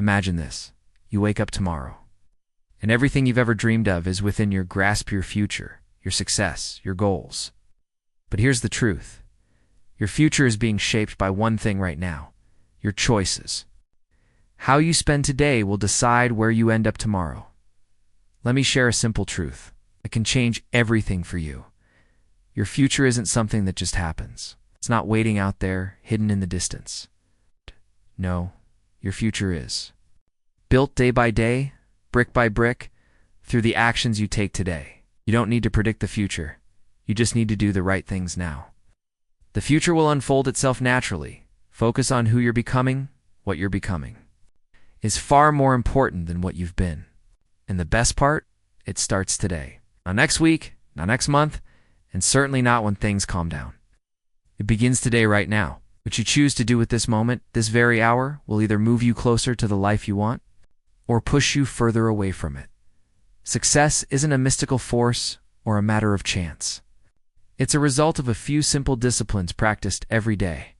Imagine this. You wake up tomorrow, and everything you've ever dreamed of is within your grasp: your future, your success, your goals. But here's the truth. Your future is being shaped by one thing right now: your choices. How you spend today will decide where you end up tomorrow. Let me share a simple truth. It can change everything for you. Your future isn't something that just happens. It's not waiting out there, hidden in the distance. No, your future is built day by day, brick by brick, through the actions you take today. You don't need to predict the future. You just need to do the right things now. The future will unfold itself naturally. Focus on who you're becoming. What you're becoming is far more important than what you've been. And the best part, it starts today. Not next week, not next month, and certainly not when things calm down. It begins today, right now. What you choose to do with this moment, this very hour, will either move you closer to the life you want or push you further away from it. Success isn't a mystical force or a matter of chance. It's a result of a few simple disciplines practiced every day.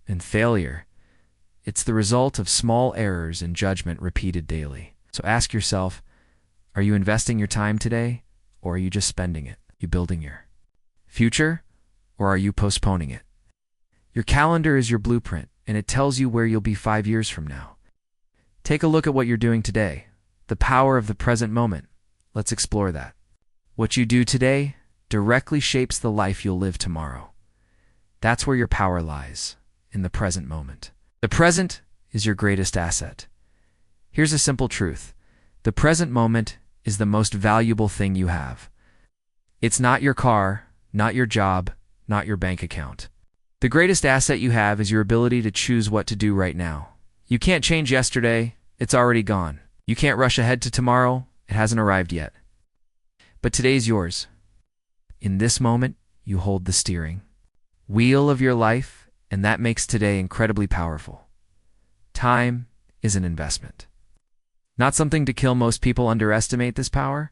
And failure, it's the result of small errors in judgment repeated daily. So ask yourself, are you investing your time today, or are you just spending it? Are you building your future, or are you postponing it? Your calendar is your blueprint, and it tells you where you'll be 5 years from now. Take a look at what you're doing today. The power of the present moment. Let's explore that. What you do today directly shapes the life you'll live tomorrow. That's where your power lies, in the present moment. The present is your greatest asset. Here's a simple truth. The present moment is the most valuable thing you have. It's not your car, not your job, not your bank account. The greatest asset you have is your ability to choose what to do right now. You can't change yesterday. It's already gone. You can't rush ahead to tomorrow. It hasn't arrived yet. But today's yours. In this moment, you hold the steering wheel of your life, and that makes today incredibly powerful. Time is an investment. Not something to kill. Most people underestimate this power.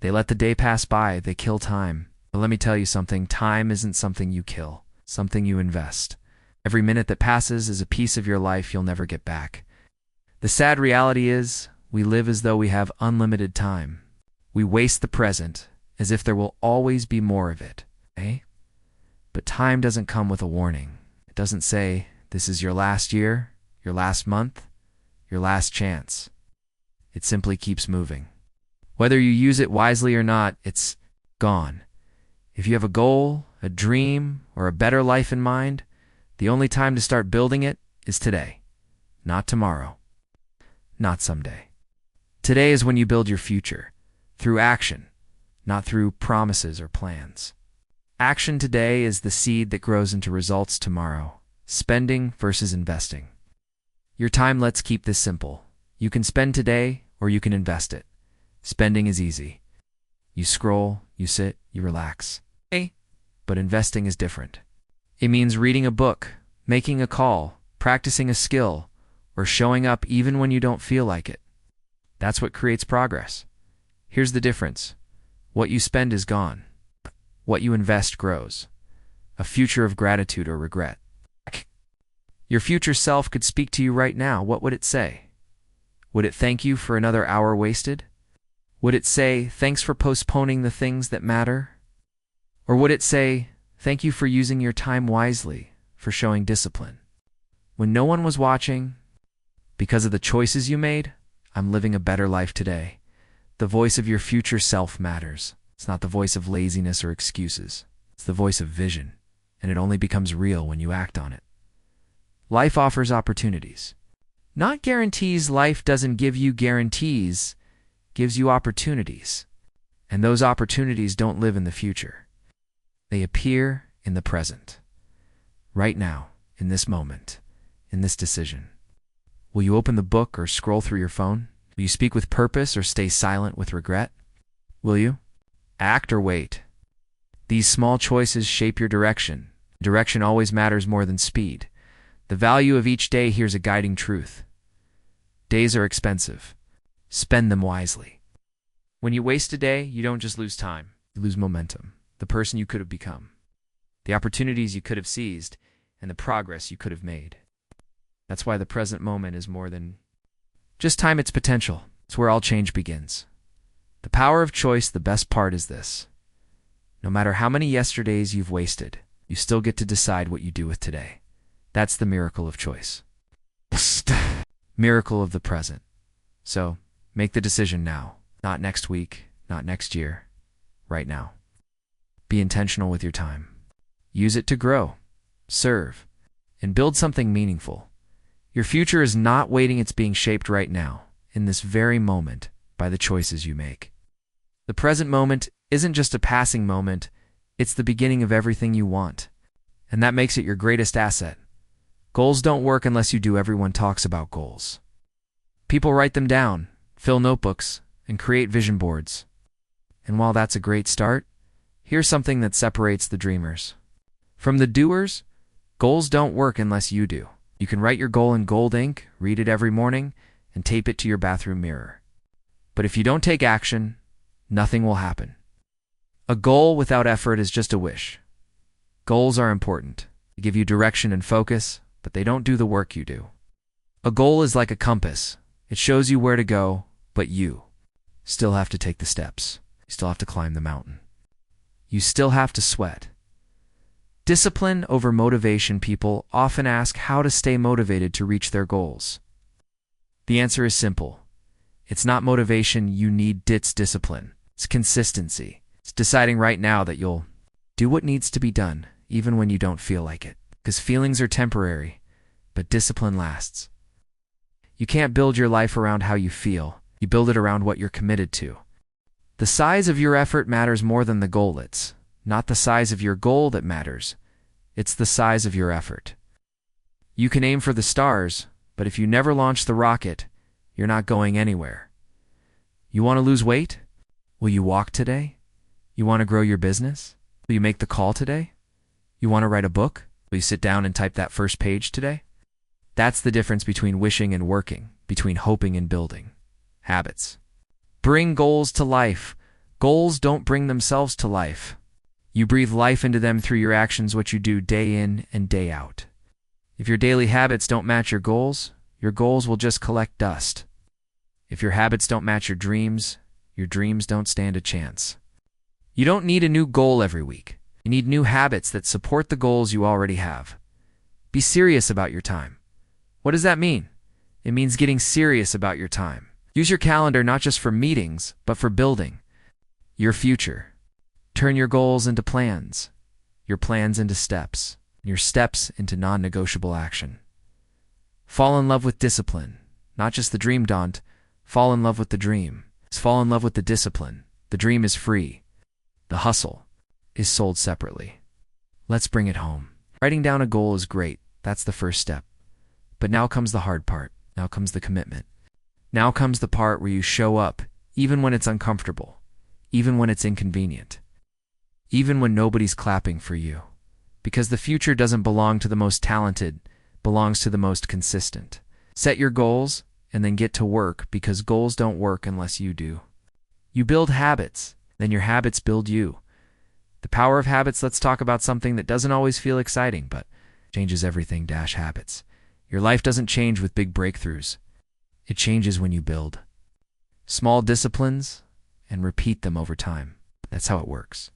They let the day pass by. They kill time. But let me tell you something. Time isn't something you kill, something you invest. Every minute that passes is a piece of your life you'll never get back. The sad reality is, we live as though we have unlimited time. We waste the present as if there will always be more of it, eh? But time doesn't come with a warning. It doesn't say, this is your last year, your last month, your last chance. It simply keeps moving. Whether you use it wisely or not, it's gone. If you have a goal, a dream, or a better life in mind, the only time to start building it is today, not tomorrow, not someday. Today is when you build your future, through action, not through promises or plans. Action today is the seed that grows into results tomorrow. Spending versus investing. Your time, let's keep this simple. You can spend today or you can invest it. Spending is easy. You scroll, you sit, you relax. But investing is different. It means reading a book, making a call, practicing a skill, or showing up even when you don't feel like it. That's what creates progress. Here's the difference. What you spend is gone. What you invest grows. A future of gratitude or regret. Your future self could speak to you right now. What would it say? Would it thank you for another hour wasted? Would it say, thanks for postponing the things that matter? Or would it say, thank you for using your time wisely, for showing discipline? When no one was watching, because of the choices you made, I'm living a better life today. The voice of your future self matters. It's not the voice of laziness or excuses. It's the voice of vision, and it only becomes real when you act on it. Life offers opportunities. Not guarantees. Life doesn't give you guarantees, gives you opportunities. And those opportunities don't live in the future. They appear in the present. Right now, in this moment, in this decision. Will you open the book or scroll through your phone? Will you speak with purpose or stay silent with regret? Will you act or wait? These small choices shape your direction. Direction always matters more than speed. The value of each day. Here's a guiding truth. Days are expensive. Spend them wisely. When you waste a day, you don't just lose time. You lose momentum. The person you could have become. The opportunities you could have seized, and the progress you could have made. That's why the present moment is more than Just time its potential. It's where all change begins. The power of choice, the best part is this. No matter how many yesterdays you've wasted, you still get to decide what you do with today. That's the miracle of choice. Miracle of the present. So, make the decision now. Not next week, not next year. Right now. Be intentional with your time. Use it to grow, serve, and build something meaningful. Your future is not waiting, it's being shaped right now, in this very moment, by the choices you make. The present moment isn't just a passing moment, it's the beginning of everything you want. And that makes it your greatest asset. Goals don't work unless you do. Everyone talks about goals. People write them down, fill notebooks, and create vision boards. And while that's a great start, here's something that separates the dreamers from the doers. Goals don't work unless you do. You can write your goal in gold ink, read it every morning, and tape it to your bathroom mirror. But if you don't take action, nothing will happen. A goal without effort is just a wish. Goals are important. They give you direction and focus, but they don't do the work you do. A goal is like a compass. It shows you where to go, but you still have to take the steps. You still have to climb the mountain. You still have to sweat. Discipline over motivation. People often ask how to stay motivated to reach their goals. The answer is simple. It's not motivation you need, it's discipline. It's consistency. It's deciding right now that you'll do what needs to be done, even when you don't feel like it. Because feelings are temporary, but discipline lasts. You can't build your life around how you feel. You build it around what you're committed to. The size of your effort matters more than the goal. It's not the size of your goal that matters. It's the size of your effort. You can aim for the stars, but if you never launch the rocket, you're not going anywhere. You want to lose weight? Will you walk today? You want to grow your business? Will you make the call today? You want to write a book? Will you sit down and type that first page today? That's the difference between wishing and working, between hoping and building. Habits. Bring goals to life. Goals don't bring themselves to life. You breathe life into them through your actions, what you do day in and day out. If your daily habits don't match your goals will just collect dust. If your habits don't match your dreams don't stand a chance. You don't need a new goal every week. You need new habits that support the goals you already have. Be serious about your time. What does that mean? It means getting serious about your time. Use your calendar not just for meetings, but for building your future. Turn your goals into plans, your plans into steps, and your steps into non-negotiable action. Fall in love with discipline, not just the dream. Don't fall in love with the dream. Fall in love with the discipline. The dream is free. The hustle is sold separately. Let's bring it home. Writing down a goal is great. That's the first step. But now comes the hard part. Now comes the commitment. Now comes the part where you show up, even when it's uncomfortable, even when it's inconvenient, even when nobody's clapping for you. Because the future doesn't belong to the most talented, belongs to the most consistent. Set your goals and then get to work, because goals don't work unless you do. You build habits, then your habits build you. The power of habits. Let's talk about something that doesn't always feel exciting, but changes everything. Habits. Your life doesn't change with big breakthroughs. It changes when you build small disciplines and repeat them over time. That's how it works.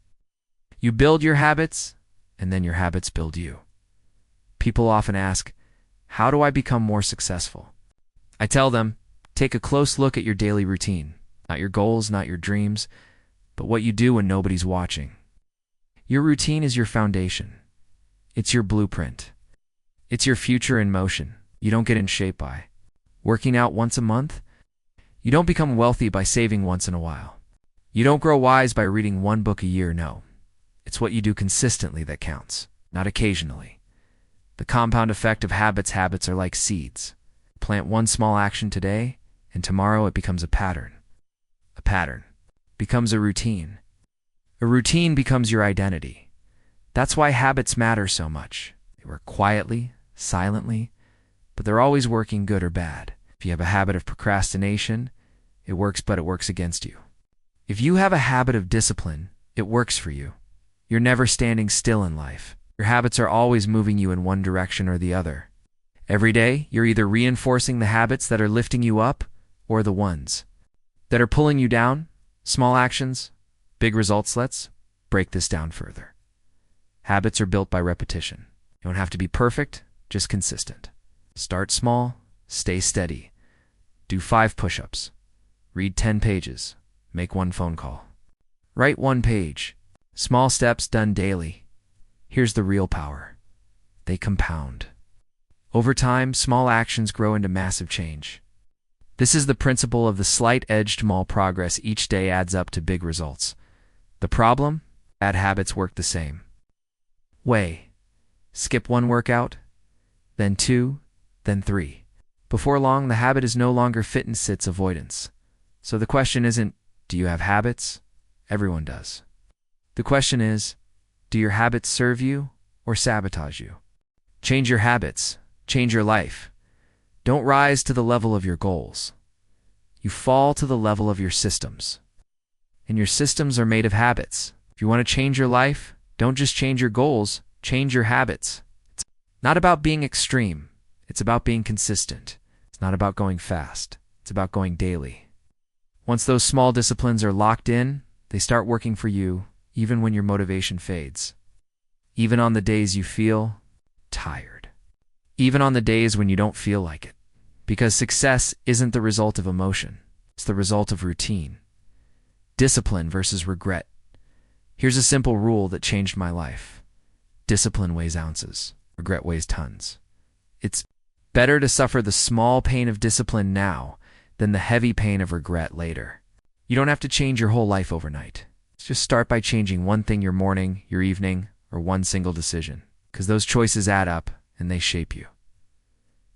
You build your habits, and then your habits build you. People often ask, how do I become more successful? I tell them, take a close look at your daily routine. Not your goals, not your dreams, but what you do when nobody's watching. Your routine is your foundation. It's your blueprint. It's your future in motion. You don't get in shape by working out once a month. You don't become wealthy by saving once in a while. You don't grow wise by reading one book a year. No. It's what you do consistently that counts, not occasionally. The compound effect of habits. Habits are like seeds. Plant one small action today, and tomorrow it becomes a pattern. A pattern becomes a routine. A routine becomes your identity. That's why habits matter so much. They work quietly, silently, but they're always working, good or bad. If you have a habit of procrastination, it works, but it works against you. If you have a habit of discipline, it works for you. You're never standing still in life. Your habits are always moving you in one direction or the other. Every day, you're either reinforcing the habits that are lifting you up or the ones that are pulling you down? Small actions, big results. Let's break this down further. Habits are built by repetition. You don't have to be perfect, just consistent. Start small, stay steady. Do 5 push-ups. Read 10 pages. Make 1 phone call. Write 1 page. Small steps done daily. Here's the real power. They compound. Over time, small actions grow into massive change. This is the principle of the slight-edged small progress. Each day adds up to big results. The problem? Bad habits work the same way. Skip 1 workout, then 2, then 3. Before long, the habit is no longer fitness, it's avoidance. So the question isn't, do you have habits? Everyone does. The question is, do your habits serve you or sabotage you? Change your habits. Change your life. Don't rise to the level of your goals. You fall to the level of your systems. And your systems are made of habits. If you want to change your life, don't just change your goals, change your habits. It's not about being extreme. It's about being consistent. It's not about going fast. It's about going daily. Once those small disciplines are locked in, they start working for you, even when your motivation fades. Even on the days you feel tired. Even on the days when you don't feel like it. Because success isn't the result of emotion. It's the result of routine. Discipline versus regret. Here's a simple rule that changed my life. Discipline weighs ounces. Regret weighs tons. It's better to suffer the small pain of discipline now than the heavy pain of regret later. You don't have to change your whole life overnight. Just start by changing 1 thing your morning, your evening, or 1 single decision. Because those choices add up and they shape you.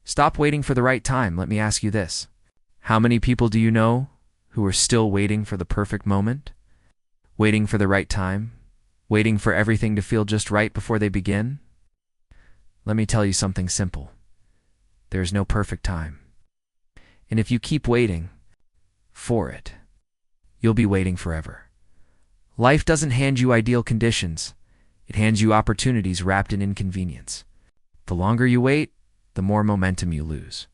Stop waiting for the right time. Let me ask you this. How many people do you know who are still waiting for the perfect moment? Waiting for the right time? Waiting for everything to feel just right before they begin? Let me tell you something simple. There is no perfect time. And if you keep waiting for it, you'll be waiting forever. Life doesn't hand you ideal conditions. It hands you opportunities wrapped in inconvenience. The longer you wait, the more momentum you lose.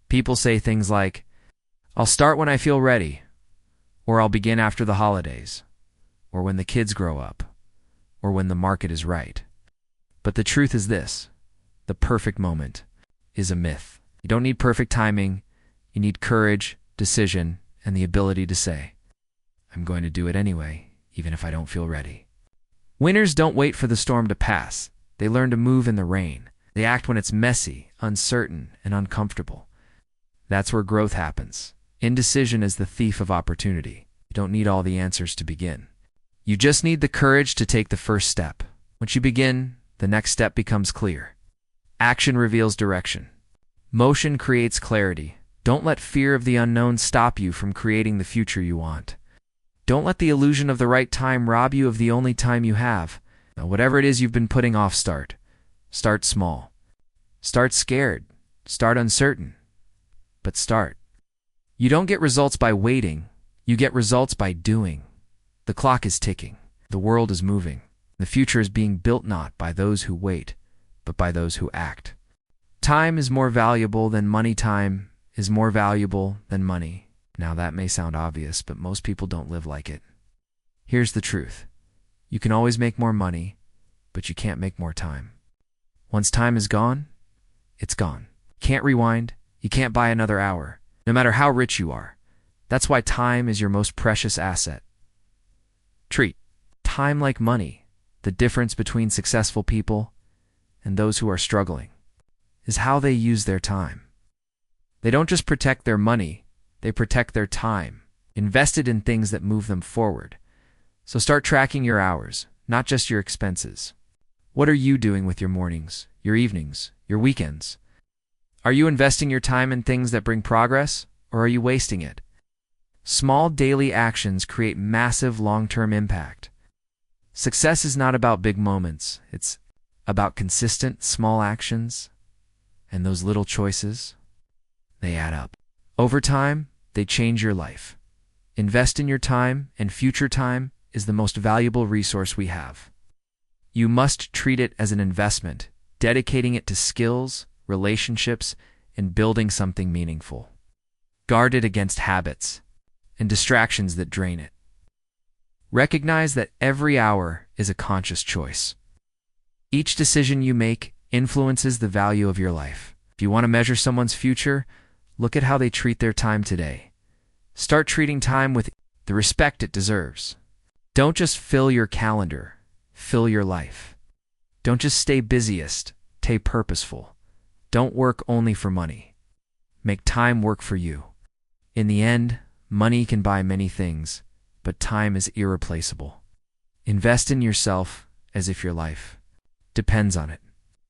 People say things like, I'll start when I feel ready, or I'll begin after the holidays, or when the kids grow up, or when the market is right. But the truth is this, the perfect moment is a myth. You don't need perfect timing. You need courage, decision, and the ability to say, I'm going to do it anyway, even if I don't feel ready. Winners don't wait for the storm to pass. They learn to move in the rain. They act when it's messy, uncertain, and uncomfortable. That's where growth happens. Indecision is the thief of opportunity. You don't need all the answers to begin. You just need the courage to take the first step. Once you begin, the next step becomes clear. Action reveals direction. Motion creates clarity. Don't let fear of the unknown stop you from creating the future you want. Don't let the illusion of the right time rob you of the only time you have. Now, whatever it is you've been putting off, start. Start small. Start scared. Start uncertain. But start. You don't get results by waiting. You get results by doing. The clock is ticking. The world is moving. The future is being built not by those who wait, but by those who act. Time is more valuable than money. Time is more valuable than money. Now that may sound obvious, but most people don't live like it. Here's the truth. You can always make more money, but you can't make more time. Once time is gone, it's gone. You can't rewind. You can't buy another hour, no matter how rich you are. That's why time is your most precious asset. Treat time like money. The difference between successful people and those who are struggling is how they use their time. They don't just protect their money, they protect their time, invested in things that move them forward. So start tracking your hours, not just your expenses. What are you doing with your mornings, your evenings, your weekends? Are you investing your time in things that bring progress, or are you wasting it? Small daily actions create massive long-term impact. Success is not about big moments. It's about consistent small actions, and those little choices, they add up. Over time, they change your life. Invest in your time, and future time is the most valuable resource we have. You must treat it as an investment, dedicating it to skills, relationships, and building something meaningful. Guard it against habits and distractions that drain it. Recognize that every hour is a conscious choice. Each decision you make influences the value of your life. If you want to measure someone's future, look at how they treat their time today. Start treating time with the respect it deserves. Don't just fill your calendar, fill your life. Don't just stay busiest, stay purposeful. Don't work only for money. Make time work for you. In the end, money can buy many things, but time is irreplaceable. Invest in yourself as if your life depends on it.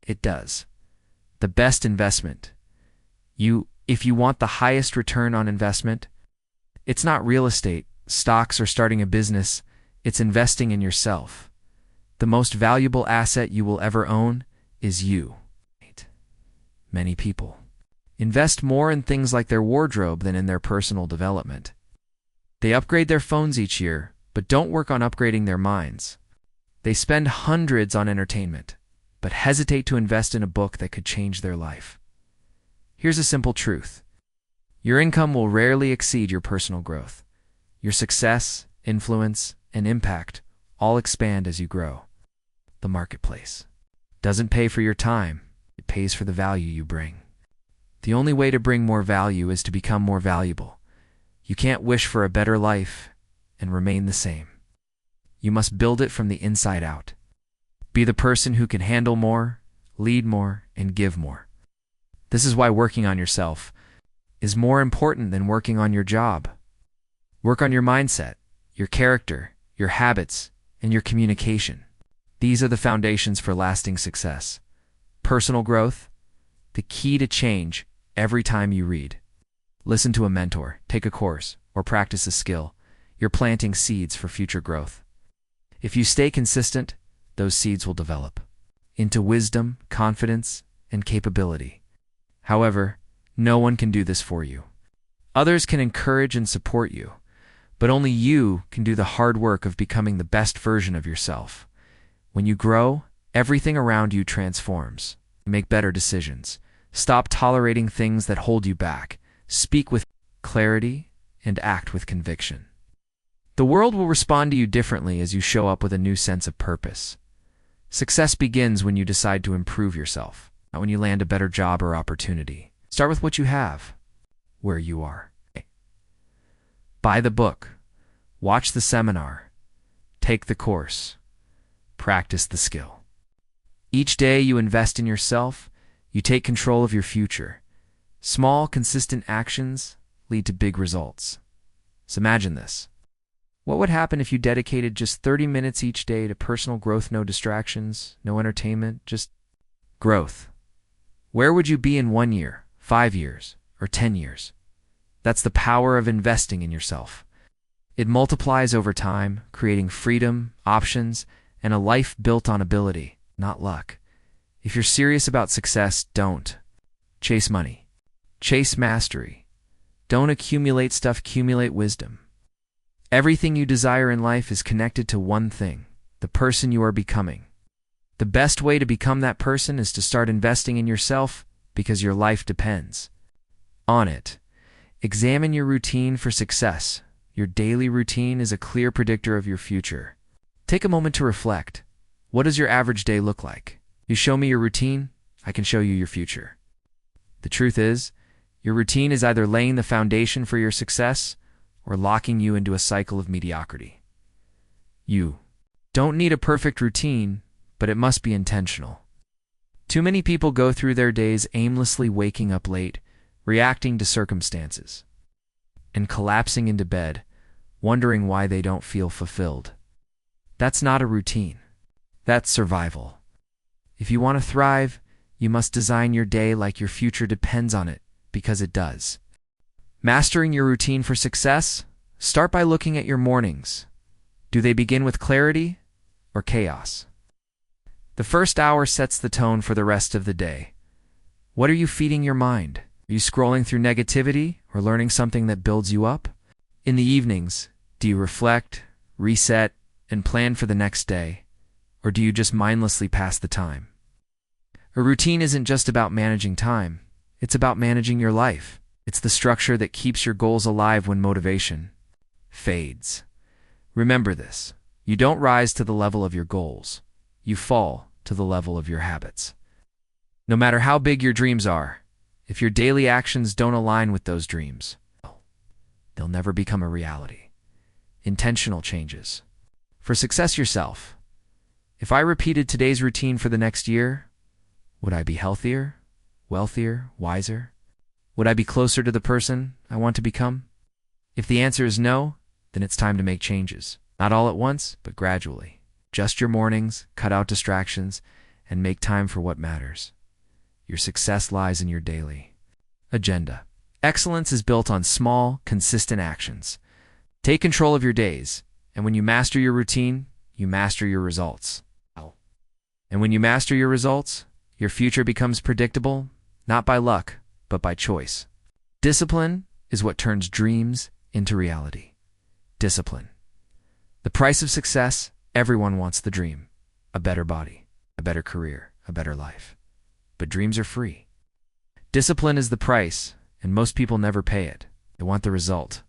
It does. The best investment. If you want the highest return on investment, it's not real estate, stocks, or starting a business. It's investing in yourself. The most valuable asset you will ever own is you. Many people invest more in things like their wardrobe than in their personal development. They upgrade their phones each year, but don't work on upgrading their minds. They spend hundreds on entertainment, but hesitate to invest in a book that could change their life. Here's a simple truth. Your income will rarely exceed your personal growth. Your success, influence, and impact all expand as you grow. The marketplace doesn't pay for your time. It pays for the value you bring. The only way to bring more value is to become more valuable. You can't wish for a better life and remain the same. You must build it from the inside out. Be the person who can handle more, lead more, and give more. This is why working on yourself is more important than working on your job. Work on your mindset, your character, your habits, and your communication. These are the foundations for lasting success. Personal growth, the key to change every time you read. Listen to a mentor, take a course, or practice a skill. You're planting seeds for future growth. If you stay consistent, those seeds will develop into wisdom, confidence, and capability. However, no one can do this for you. Others can encourage and support you, but only you can do the hard work of becoming the best version of yourself. When you grow, everything around you transforms. Make better decisions. Stop tolerating things that hold you back. Speak with clarity and act with conviction. The world will respond to you differently as you show up with a new sense of purpose. Success begins when you decide to improve yourself, not when you land a better job or opportunity. Start with what you have, where you are. Buy the book. Watch the seminar. Take the course. Practice the skill. Each day you invest in yourself, you take control of your future. Small, consistent actions lead to big results. So imagine this. What would happen if you dedicated just 30 minutes each day to personal growth, no distractions, no entertainment, just growth? Where would you be in 1 year, 5 years, or 10 years? That's the power of investing in yourself. It multiplies over time, creating freedom, options, and a life built on ability, not luck. If you're serious about success, don't chase money. Chase mastery. Don't accumulate stuff, accumulate wisdom. Everything you desire in life is connected to one thing, the person you are becoming. The best way to become that person is to start investing in yourself because your life depends on it. Examine your routine for success. Your daily routine is a clear predictor of your future. Take a moment to reflect. What does your average day look like? You show me your routine, I can show you your future. The truth is, your routine is either laying the foundation for your success or locking you into a cycle of mediocrity. You don't need a perfect routine, but it must be intentional. Too many people go through their days aimlessly waking up late, reacting to circumstances, and collapsing into bed, wondering why they don't feel fulfilled. That's not a routine. That's survival. If you want to thrive, you must design your day like your future depends on it, because it does. Mastering your routine for success? Start by looking at your mornings. Do they begin with clarity or chaos? The first hour sets the tone for the rest of the day. What are you feeding your mind? Are you scrolling through negativity or learning something that builds you up? In the evenings, do you reflect, reset, and plan for the next day? Or do you just mindlessly pass the time? A routine isn't just about managing time. It's about managing your life. It's the structure that keeps your goals alive when motivation fades. Remember this. You don't rise to the level of your goals. You fall to the level of your habits. No matter how big your dreams are, if your daily actions don't align with those dreams, they'll never become a reality. Intentional changes. For success yourself. If I repeated today's routine for the next year, would I be healthier, wealthier, wiser? Would I be closer to the person I want to become? If the answer is no, then it's time to make changes. Not all at once, but gradually. Adjust your mornings, cut out distractions, and make time for what matters. Your success lies in your daily agenda. Excellence is built on small, consistent actions. Take control of your days, and when you master your routine, you master your results. And when you master your results, your future becomes predictable, not by luck, but by choice. Discipline is what turns dreams into reality. Discipline. The price of success, everyone wants the dream. A better body, a better career, a better life. But dreams are free. Discipline is the price, and most people never pay it. They want the result.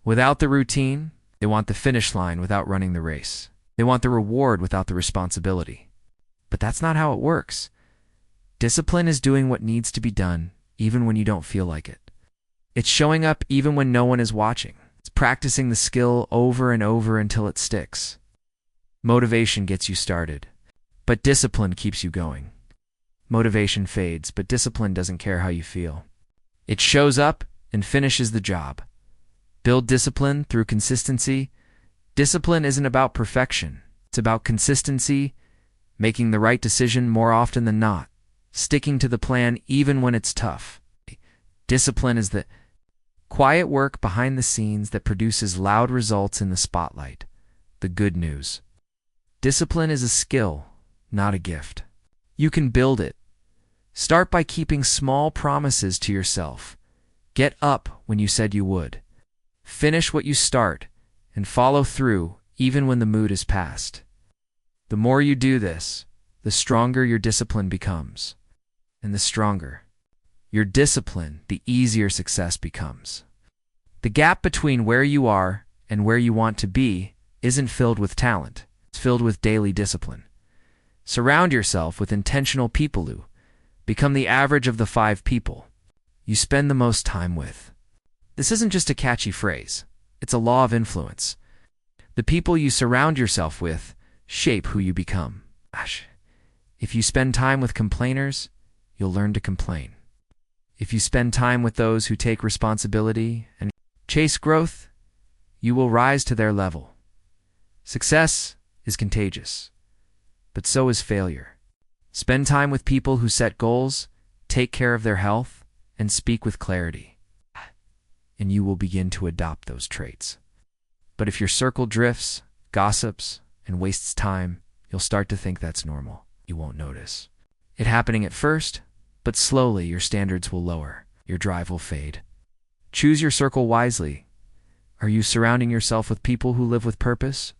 Without the routine, they want the finish line without running the race. They want the reward without the responsibility. But that's not how it works. Discipline is doing what needs to be done, even when you don't feel like it. It's showing up even when no one is watching. It's practicing the skill over and over until it sticks. Motivation gets you started, but discipline keeps you going. Motivation fades, but discipline doesn't care how you feel. It shows up and finishes the job. Build discipline through consistency. Discipline isn't about perfection. It's about consistency, making the right decision more often than not, sticking to the plan even when it's tough. Discipline is the quiet work behind the scenes that produces loud results in the spotlight. The good news. Discipline is a skill, not a gift. You can build it. Start by keeping small promises to yourself. Get up when you said you would. Finish what you start, and follow through even when the mood is past. The more you do this, the stronger your discipline becomes. And the stronger your discipline, the easier success becomes. The gap between where you are and where you want to be isn't filled with talent. It's filled with daily discipline. Surround yourself with intentional people who become the average of the 5 people you spend the most time with. This isn't just a catchy phrase. It's a law of influence. The people you surround yourself with shape who you become. If you spend time with complainers, you'll learn to complain. If you spend time with those who take responsibility and chase growth, you will rise to their level. Success is contagious, but so is failure. Spend time with people who set goals, take care of their health, and speak with clarity, and you will begin to adopt those traits. But if your circle drifts, gossips, and wastes time, you'll start to think that's normal. You won't notice it happening at first, but slowly your standards will lower, your drive will fade. Choose your circle wisely. Are you surrounding yourself with people who live with purpose,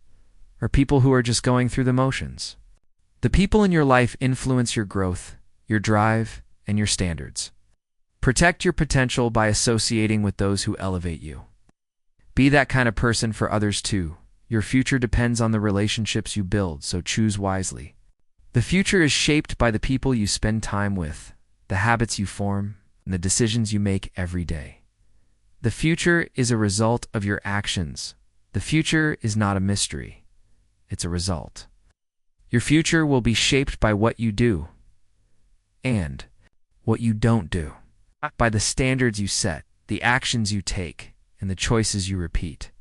or people who are just going through the motions? The people in your life influence your growth, your drive, and your standards. Protect your potential by associating with those who elevate you. Be that kind of person for others too. Your future depends on the relationships you build, so choose wisely. The future is shaped by the people you spend time with, the habits you form, and the decisions you make every day. The future is a result of your actions. The future is not a mystery. It's a result. Your future will be shaped by what you do and what you don't do, by the standards you set, the actions you take, and the choices you repeat.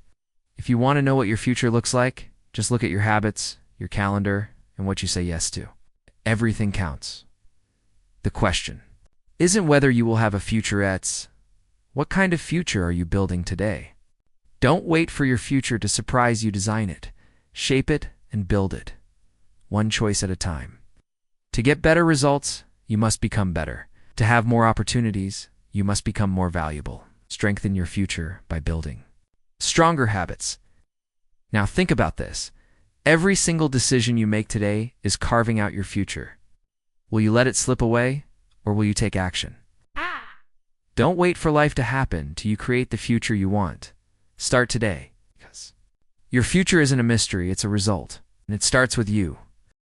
If you want to know what your future looks like, just look at your habits, your calendar, and what you say yes to. Everything counts. The question isn't whether you will have a future, it's what kind of future are you building today? Don't wait for your future to surprise you. Design it, shape it, and build it, one choice at a time. To get better results, you must become better. To have more opportunities, you must become more valuable. Strengthen your future by building stronger habits. Now think about this. Every single decision you make today is carving out your future. Will you let it slip away, or will you take action? Don't wait for life to happen till you create the future you want. Start today. Because your future isn't a mystery, it's a result. And it starts with you.